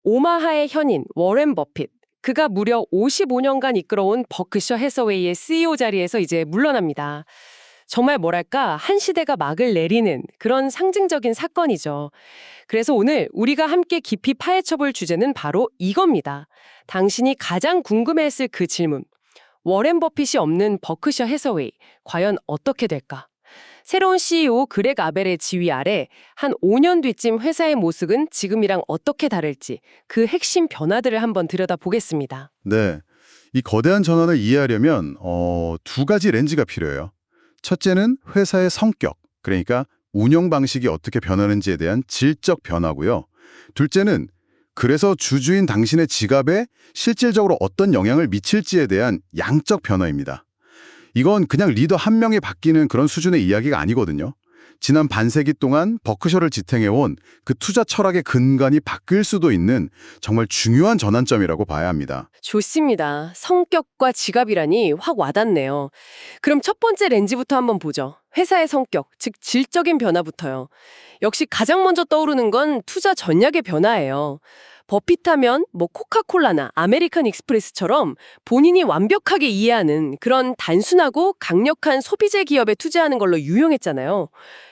오마하의 현인 워렌 버핏. 그가 무려 55년간 이끌어온 버크셔 해서웨이의 CEO 자리에서 이제 물러납니다. 정말 뭐랄까 한 시대가 막을 내리는 그런 상징적인 사건이죠. 그래서 오늘 우리가 함께 깊이 파헤쳐볼 주제는 바로 이겁니다. 당신이 가장 궁금해했을 그 질문. 워렌 버핏이 없는 버크셔 해서웨이, 과연 어떻게 될까? 새로운 CEO 그렉 아벨의 지휘 아래 한 5년 뒤쯤 회사의 모습은 지금이랑 어떻게 다를지 그 핵심 변화들을 한번 들여다보겠습니다. 네, 이 거대한 전환을 이해하려면 두 가지 렌즈가 필요해요. 첫째는 회사의 성격, 그러니까 운영 방식이 어떻게 변하는지에 대한 질적 변화고요. 둘째는 그래서 주주인 당신의 지갑에 실질적으로 어떤 영향을 미칠지에 대한 양적 변화입니다. 이건 그냥 리더 한 명이 바뀌는 그런 수준의 이야기가 아니거든요. 지난 반세기 동안 버크셔를 지탱해온 그 투자 철학의 근간이 바뀔 수도 있는 정말 중요한 전환점이라고 봐야 합니다. 좋습니다. 성격과 지갑이라니 확 와닿네요. 그럼 첫 번째 렌즈부터 한번 보죠. 회사의 성격, 즉 질적인 변화부터요. 역시 가장 먼저 떠오르는 건 투자 전략의 변화예요. 버핏하면 코카콜라나 아메리칸 익스프레스처럼 본인이 완벽하게 이해하는 그런 단순하고 강력한 소비재 기업에 투자하는 걸로 유명했잖아요.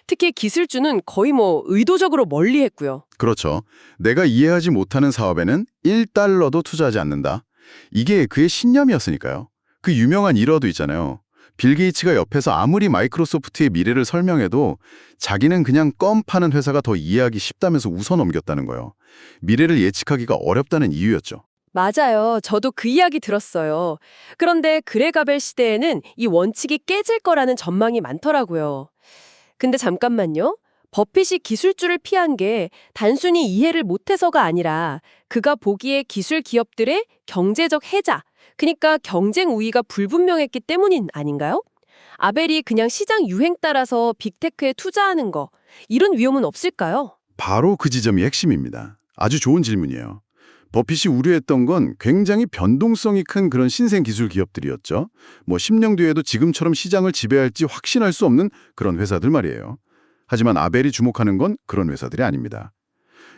특히 기술주는 거의 의도적으로 멀리했고요. 그렇죠. 내가 이해하지 못하는 사업에는 1달러도 투자하지 않는다. 이게 그의 신념이었으니까요. 그 유명한 일화도 있잖아요. 빌 게이츠가 옆에서 아무리 마이크로소프트의 미래를 설명해도 자기는 그냥 껌 파는 회사가 더 이해하기 쉽다면서 웃어넘겼다는 거예요. 미래를 예측하기가 어렵다는 이유였죠. 맞아요. 저도 그 이야기 들었어요. 그런데 그렉 아벨 시대에는 이 원칙이 깨질 거라는 전망이 많더라고요. 근데 잠깐만요. 버핏이 기술주를 피한 게 단순히 이해를 못해서가 아니라 그가 보기에 기술 기업들의 경제적 해자, 그러니까 경쟁 우위가 불분명했기 때문인 아닌가요? 아벨이 그냥 시장 유행 따라서 빅테크에 투자하는 거, 이런 위험은 없을까요? 바로 그 지점이 핵심입니다. 아주 좋은 질문이에요. 버핏이 우려했던 건 굉장히 변동성이 큰 그런 신생 기술 기업들이었죠. 10년 뒤에도 지금처럼 시장을 지배할지 확신할 수 없는 그런 회사들 말이에요. 하지만 아벨이 주목하는 건 그런 회사들이 아닙니다.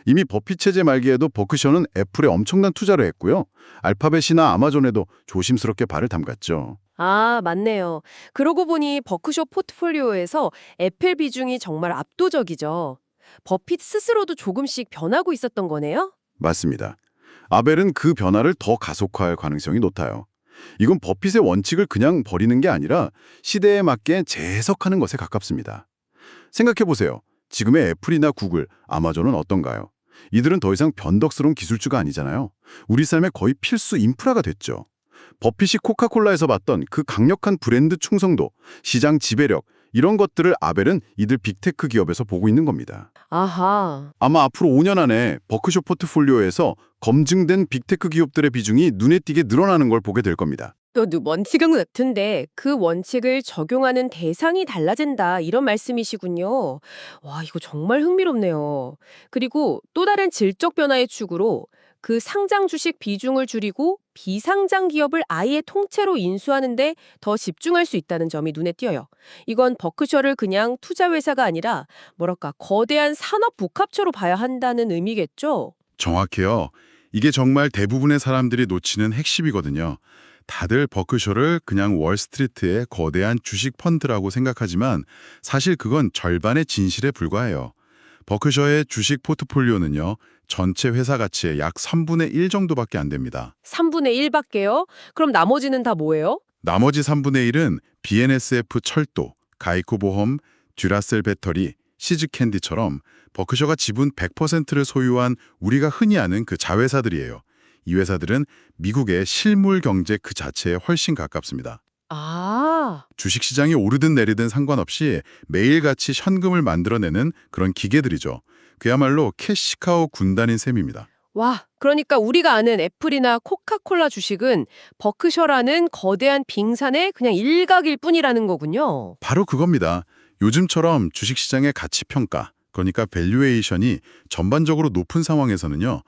이미 버핏 체제 말기에도 버크셔는 애플에 엄청난 투자를 했고요. 알파벳이나 아마존에도 조심스럽게 발을 담갔죠. 아, 맞네요. 그러고 보니 버크셔 포트폴리오에서 애플 비중이 정말 압도적이죠. 버핏 스스로도 조금씩 변하고 있었던 거네요? 맞습니다. 아벨은 그 변화를 더 가속화할 가능성이 높아요. 이건 버핏의 원칙을 그냥 버리는 게 아니라 시대에 맞게 재해석하는 것에 가깝습니다. 생각해보세요. 지금의 애플이나 구글, 아마존은 어떤가요? 이들은 더 이상 변덕스러운 기술주가 아니잖아요. 우리 삶의 거의 필수 인프라가 됐죠. 버핏이 코카콜라에서 봤던 그 강력한 브랜드 충성도, 시장 지배력, 이런 것들을 아벨은 이들 빅테크 기업에서 보고 있는 겁니다. 아하. 아마 앞으로 5년 안에 버크셔 포트폴리오에서 검증된 빅테크 기업들의 비중이 눈에 띄게 늘어나는 걸 보게 될 겁니다. 또도 원칙은 같은데 그 원칙을 적용하는 대상이 달라진다 이런 말씀이시군요. 와, 이거 정말 흥미롭네요. 그리고 또 다른 질적 변화의 축으로 그 상장 주식 비중을 줄이고 비상장 기업을 아예 통째로 인수하는데 더 집중할 수 있다는 점이 눈에 띄어요. 이건 버크셔를 그냥 투자 회사가 아니라 거대한 산업 복합체로 봐야 한다는 의미겠죠? 정확해요. 이게 정말 대부분의 사람들이 놓치는 핵심이거든요. 다들 버크셔를 그냥 월스트리트의 거대한 주식 펀드라고 생각하지만 사실 그건 절반의 진실에 불과해요. 버크셔의 주식 포트폴리오는요, 전체 회사 가치의 약 3분의 1 정도밖에 안 됩니다. 3분의 1밖에요? 그럼 나머지는 다 뭐예요? 나머지 3분의 1은 BNSF 철도, 가이코 보험, 듀라셀 배터리, 시즈캔디처럼 버크셔가 지분 100%를 소유한 우리가 흔히 아는 그 자회사들이에요. 이 회사들은 미국의 실물 경제 그 자체에 훨씬 가깝습니다. 아. 주식시장이 오르든 내리든 상관없이 매일같이 현금을 만들어내는 그런 기계들이죠. 그야말로 캐시카우 군단인 셈입니다. 와, 그러니까 우리가 아는 애플이나 코카콜라 주식은 버크셔라는 거대한 빙산의 그냥 일각일 뿐이라는 거군요. 바로 그겁니다. 요즘처럼 주식시장의 가치평가, 그러니까 밸류에이션이 전반적으로 높은 상황에서는요.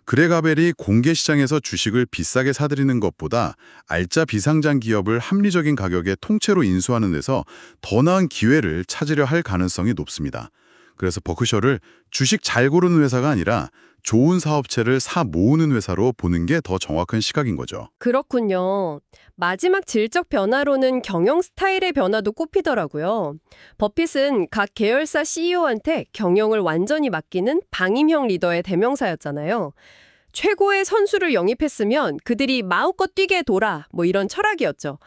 그렉 아벨이 공개 시장에서 주식을 비싸게 사들이는 것보다 알짜 비상장 기업을 합리적인 가격에 통째로 인수하는 데서 더 나은 기회를 찾으려 할 가능성이 높습니다. 그래서 버크셔를 주식 잘 고르는 회사가 아니라 좋은 사업체를 사 모으는 회사로 보는 게 더 정확한 시각인 거죠. 그렇군요. 마지막 질적 변화로는 경영 스타일의 변화도 꼽히더라고요. 버핏은 각 계열사 CEO한테 경영을 완전히 맡기는 방임형 리더의 대명사였잖아요. 최고의 선수를 영입했으면 그들이 마음껏 뛰게 둬라, 뭐 이런 철학이었죠.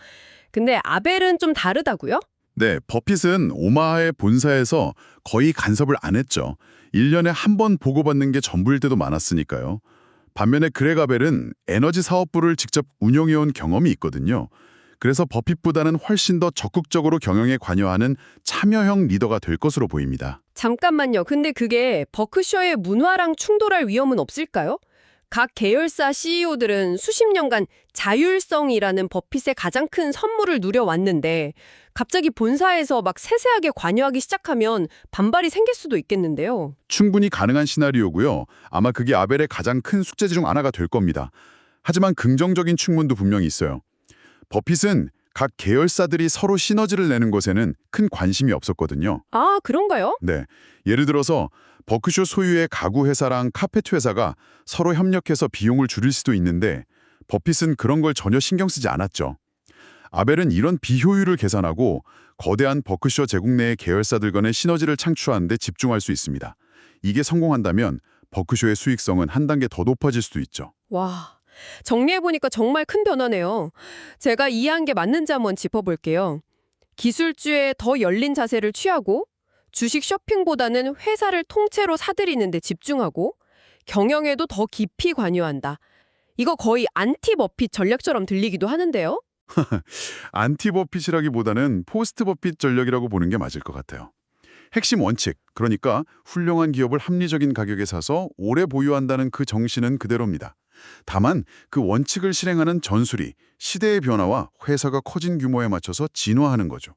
근데 아벨은 좀 다르다고요? 네, 버핏은 오마하의 본사에서 거의 간섭을 안 했죠. 1년에 한 번 보고받는 게 전부일 때도 많았으니까요. 반면에 그렉 아벨은 에너지 사업부를 직접 운영해온 경험이 있거든요. 그래서 버핏보다는 훨씬 더 적극적으로 경영에 관여하는 참여형 리더가 될 것으로 보입니다. 잠깐만요. 근데 그게 버크셔의 문화랑 충돌할 위험은 없을까요? 각 계열사 CEO들은 수십 년간 자율성이라는 버핏의 가장 큰 선물을 누려왔는데 갑자기 본사에서 막 세세하게 관여하기 시작하면 반발이 생길 수도 있겠는데요. 충분히 가능한 시나리오고요. 아마 그게 아벨의 가장 큰 숙제 중 하나가 될 겁니다. 하지만 긍정적인 측면도 분명히 있어요. 버핏은 각 계열사들이 서로 시너지를 내는 것에는 큰 관심이 없었거든요. 아, 그런가요? 네, 예를 들어서 버크셔 소유의 가구 회사랑 카페트 회사가 서로 협력해서 비용을 줄일 수도 있는데 버핏은 그런 걸 전혀 신경 쓰지 않았죠. 아벨은 이런 비효율을 계산하고 거대한 버크셔 제국 내의 계열사들 간의 시너지를 창출하는 데 집중할 수 있습니다. 이게 성공한다면 버크셔의 수익성은 한 단계 더 높아질 수도 있죠. 와, 정리해보니까 정말 큰 변화네요. 제가 이해한 게 맞는지 한번 짚어볼게요. 기술주에 더 열린 자세를 취하고 주식 쇼핑보다는 회사를 통째로 사들이는 데 집중하고 경영에도 더 깊이 관여한다. 이거 거의 안티 버핏 전략처럼 들리기도 하는데요. 안티 버핏이라기보다는 포스트 버핏 전략이라고 보는 게 맞을 것 같아요. 핵심 원칙, 그러니까 훌륭한 기업을 합리적인 가격에 사서 오래 보유한다는 그 정신은 그대로입니다. 다만 그 원칙을 실행하는 전술이 시대의 변화와 회사가 커진 규모에 맞춰서 진화하는 거죠.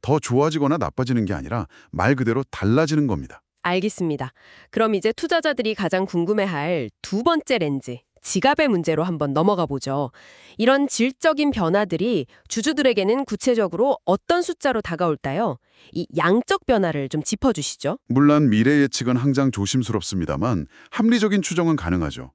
더 좋아지거나 나빠지는 게 아니라 말 그대로 달라지는 겁니다. 알겠습니다. 그럼 이제 투자자들이 가장 궁금해할 두 번째 렌즈, 지갑의 문제로 한번 넘어가 보죠. 이런 질적인 변화들이 주주들에게는 구체적으로 어떤 숫자로 다가올까요? 이 양적 변화를 좀 짚어주시죠. 물론 미래 예측은 항상 조심스럽습니다만 합리적인 추정은 가능하죠.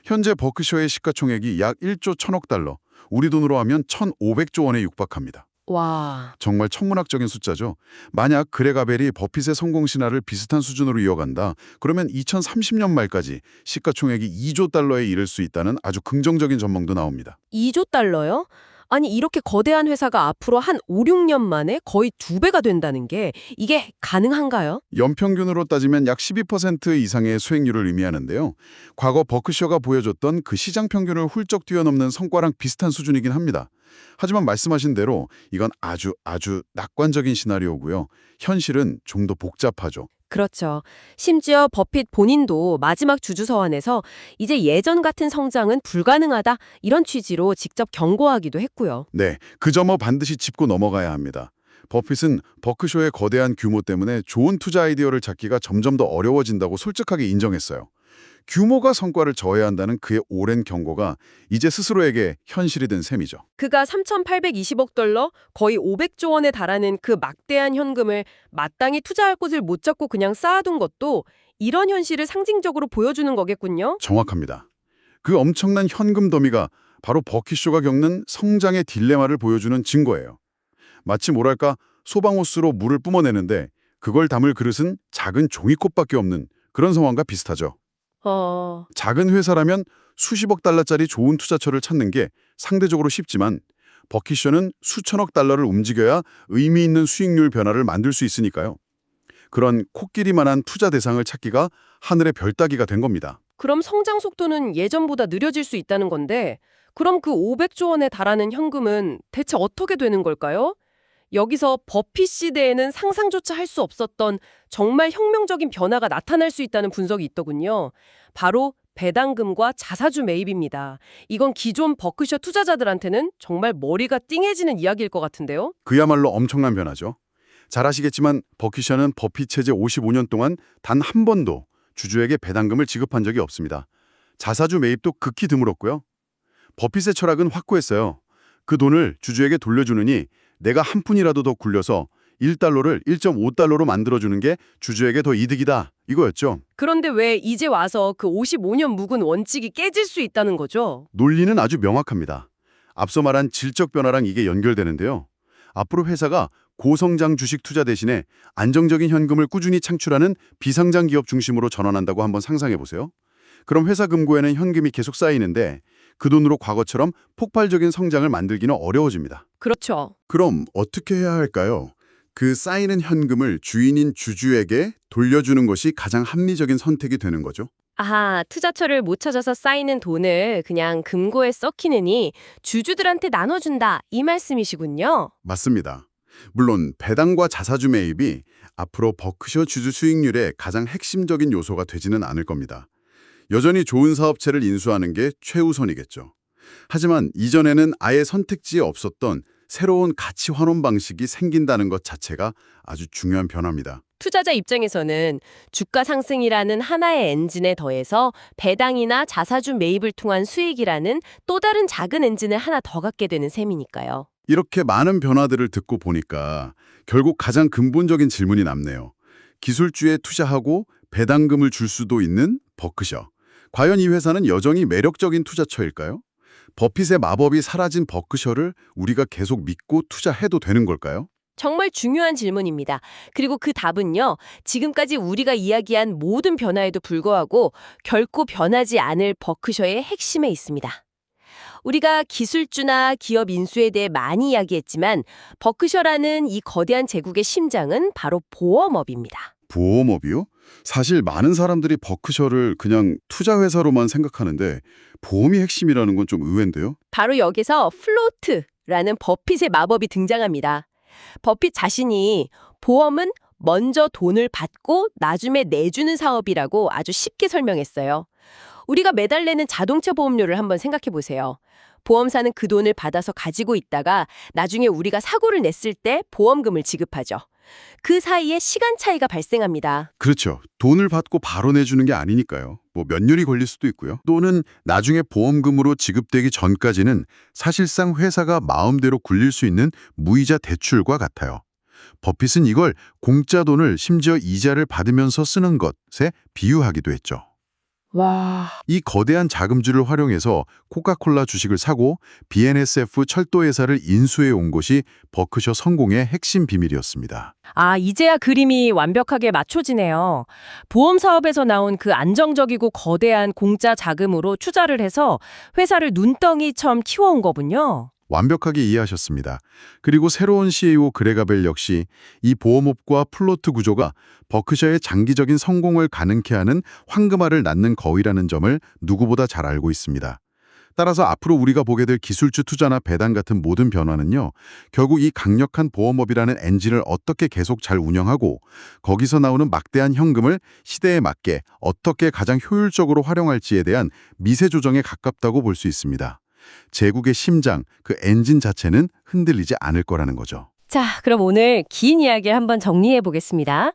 현재 버크셔의 시가총액이 약 1조 1천억 달러, 우리 돈으로 하면 1,500조 원에 육박합니다. 와, 정말 천문학적인 숫자죠. 만약 그렉 아벨이 버핏의 성공 신화를 비슷한 수준으로 이어간다. 그러면 2030년 말까지 시가총액이 2조 달러에 이를 수 있다는 아주 긍정적인 전망도 나옵니다. 2조 달러요? 아니 이렇게 거대한 회사가 앞으로 한 5, 6년 만에 거의 2배가 된다는 게 이게 가능한가요? 연평균으로 따지면 약 12% 이상의 수익률을 의미하는데요. 과거 버크셔가 보여줬던 그 시장 평균을 훌쩍 뛰어넘는 성과랑 비슷한 수준이긴 합니다. 하지만 말씀하신 대로 이건 아주 낙관적인 시나리오고요. 현실은 좀 더 복잡하죠. 그렇죠. 심지어 버핏 본인도 마지막 주주서한에서 이제 예전 같은 성장은 불가능하다 이런 취지로 직접 경고하기도 했고요. 네, 그 점을 반드시 짚고 넘어가야 합니다. 버핏은 버크셔의 거대한 규모 때문에 좋은 투자 아이디어를 찾기가 점점 더 어려워진다고 솔직하게 인정했어요. 규모가 성과를 저해야 한다는 그의 오랜 경고가 이제 스스로에게 현실이 된 셈이죠. 그가 3,820억 달러, 거의 500조 원에 달하는 그 막대한 현금을 마땅히 투자할 곳을 못 잡고 그냥 쌓아둔 것도 이런 현실을 상징적으로 보여주는 거겠군요. 정확합니다. 그 엄청난 현금 더미가 바로 버킷쇼가 겪는 성장의 딜레마를 보여주는 증거예요. 마치 뭐랄까 소방호스로 물을 뿜어내는데 그걸 담을 그릇은 작은 종이컵밖에 없는 그런 상황과 비슷하죠. 작은 회사라면 수십억 달러짜리 좋은 투자처를 찾는 게 상대적으로 쉽지만 버킷쇼는 수천억 달러를 움직여야 의미 있는 수익률 변화를 만들 수 있으니까요. 그런 코끼리만한 투자 대상을 찾기가 하늘의 별 따기가 된 겁니다. 그럼 성장 속도는 예전보다 느려질 수 있다는 건데 그럼 그 500조 원에 달하는 현금은 대체 어떻게 되는 걸까요? 여기서 버핏 시대에는 상상조차 할 수 없었던 정말 혁명적인 변화가 나타날 수 있다는 분석이 있더군요. 바로 배당금과 자사주 매입입니다. 이건 기존 버크셔 투자자들한테는 정말 머리가 띵해지는 이야기일 것 같은데요. 그야말로 엄청난 변화죠. 잘 아시겠지만 버킷셔는 버핏 체제 55년 동안 단 한 번도 주주에게 배당금을 지급한 적이 없습니다. 자사주 매입도 극히 드물었고요. 버핏의 철학은 확고했어요. 그 돈을 주주에게 돌려주느니 내가 한 푼이라도 더 굴려서 1달러를 1.5달러로 만들어주는 게 주주에게 더 이득이다. 이거였죠. 그런데 왜 이제 와서 그 55년 묵은 원칙이 깨질 수 있다는 거죠? 논리는 아주 명확합니다. 앞서 말한 질적 변화랑 이게 연결되는데요. 앞으로 회사가 고성장 주식 투자 대신에 안정적인 현금을 꾸준히 창출하는 비상장 기업 중심으로 전환한다고 한번 상상해 보세요. 그럼 회사 금고에는 현금이 계속 쌓이는데 그 돈으로 과거처럼 폭발적인 성장을 만들기는 어려워집니다. 그렇죠. 그럼 어떻게 해야 할까요? 그 쌓이는 현금을 주인인 주주에게 돌려주는 것이 가장 합리적인 선택이 되는 거죠. 아하, 투자처를 못 찾아서 쌓이는 돈을 그냥 금고에 썩히느니 주주들한테 나눠준다, 이 말씀이시군요. 맞습니다. 물론 배당과 자사주 매입이 앞으로 버크셔 주주 수익률의 가장 핵심적인 요소가 되지는 않을 겁니다. 여전히 좋은 사업체를 인수하는 게 최우선이겠죠. 하지만 이전에는 아예 선택지에 없었던 새로운 가치 환원 방식이 생긴다는 것 자체가 아주 중요한 변화입니다. 투자자 입장에서는 주가 상승이라는 하나의 엔진에 더해서 배당이나 자사주 매입을 통한 수익이라는 또 다른 작은 엔진을 하나 더 갖게 되는 셈이니까요. 이렇게 많은 변화들을 듣고 보니까 결국 가장 근본적인 질문이 남네요. 기술주에 투자하고 배당금을 줄 수도 있는 버크셔. 과연 이 회사는 여전히 매력적인 투자처일까요? 버핏의 마법이 사라진 버크셔를 우리가 계속 믿고 투자해도 되는 걸까요? 정말 중요한 질문입니다. 그리고 그 답은요, 지금까지 우리가 이야기한 모든 변화에도 불구하고 결코 변하지 않을 버크셔의 핵심에 있습니다. 우리가 기술주나 기업 인수에 대해 많이 이야기했지만 버크셔라는 이 거대한 제국의 심장은 바로 보험업입니다. 보험업이요? 사실 많은 사람들이 버크셔를 그냥 투자회사로만 생각하는데 보험이 핵심이라는 건 좀 의외인데요? 바로 여기서 플로트라는 버핏의 마법이 등장합니다. 버핏 자신이 보험은 먼저 돈을 받고 나중에 내주는 사업이라고 아주 쉽게 설명했어요. 우리가 매달 내는 자동차 보험료를 한번 생각해 보세요. 보험사는 그 돈을 받아서 가지고 있다가 나중에 우리가 사고를 냈을 때 보험금을 지급하죠. 그 사이에 시간 차이가 발생합니다. 그렇죠. 돈을 받고 바로 내주는 게 아니니까요. 뭐 몇 년이 걸릴 수도 있고요. 또는 나중에 보험금으로 지급되기 전까지는 사실상 회사가 마음대로 굴릴 수 있는 무이자 대출과 같아요. 버핏은 이걸 공짜 돈을 심지어 이자를 받으면서 쓰는 것에 비유하기도 했죠. 와, 이 거대한 자금줄을 활용해서 코카콜라 주식을 사고 BNSF 철도회사를 인수해 온 것이 버크셔 성공의 핵심 비밀이었습니다. 이제야 그림이 완벽하게 맞춰지네요. 보험 사업에서 나온 그 안정적이고 거대한 공짜 자금으로 투자를 해서 회사를 눈덩이처럼 키워온 거군요. 완벽하게 이해하셨습니다. 그리고 새로운 CEO 그레가벨 역시 이 보험업과 플로트 구조가 버크셔의 장기적인 성공을 가능케 하는 황금알을 낳는 거위라는 점을 누구보다 잘 알고 있습니다. 따라서 앞으로 우리가 보게 될 기술주 투자나 배당 같은 모든 변화는요, 결국 이 강력한 보험업이라는 엔진을 어떻게 계속 잘 운영하고 거기서 나오는 막대한 현금을 시대에 맞게 어떻게 가장 효율적으로 활용할지에 대한 미세 조정에 가깝다고 볼 수 있습니다. 제국의 심장, 그 엔진 자체는 흔들리지 않을 거라는 거죠. 자, 그럼 오늘 긴 이야기를 한번 정리해 보겠습니다.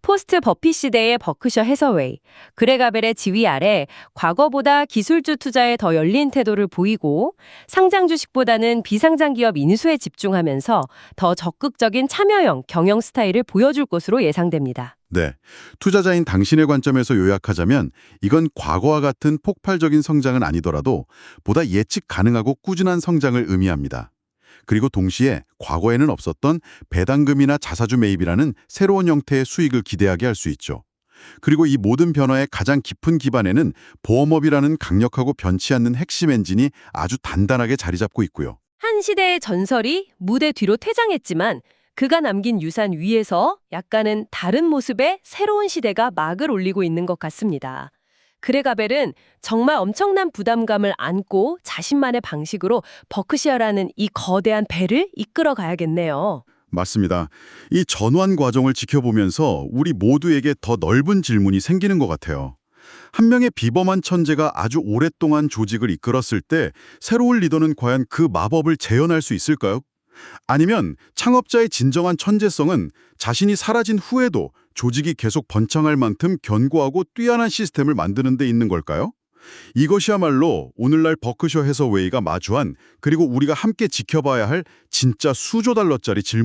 포스트 버핏 시대의 버크셔 해서웨이, 그레가벨의 지휘 아래 과거보다 기술주 투자에 더 열린 태도를 보이고 상장 주식보다는 비상장 기업 인수에 집중하면서 더 적극적인 참여형 경영 스타일을 보여줄 것으로 예상됩니다. 네, 투자자인 당신의 관점에서 요약하자면 이건 과거와 같은 폭발적인 성장은 아니더라도 보다 예측 가능하고 꾸준한 성장을 의미합니다. 그리고 동시에 과거에는 없었던 배당금이나 자사주 매입이라는 새로운 형태의 수익을 기대하게 할 수 있죠. 그리고 이 모든 변화의 가장 깊은 기반에는 보험업이라는 강력하고 변치 않는 핵심 엔진이 아주 단단하게 자리 잡고 있고요. 한 시대의 전설이 무대 뒤로 퇴장했지만 그가 남긴 유산 위에서 약간은 다른 모습의 새로운 시대가 막을 올리고 있는 것 같습니다. 그레가벨은 정말 엄청난 부담감을 안고 자신만의 방식으로 버크셔라는 이 거대한 배를 이끌어 가야겠네요. 맞습니다. 이 전환 과정을 지켜보면서 우리 모두에게 더 넓은 질문이 생기는 것 같아요. 한 명의 비범한 천재가 아주 오랫동안 조직을 이끌었을 때 새로운 리더는 과연 그 마법을 재현할 수 있을까요? 아니면 창업자의 진정한 천재성은 자신이 사라진 후에도 조직이 계속 번창할 만큼 견고하고 뛰어난 시스템을 만드는 데 있는 걸까요? 이것이야말로 오늘날 버크셔 해서웨이가 마주한, 그리고 우리가 함께 지켜봐야 할 진짜 수조 달러짜리 질문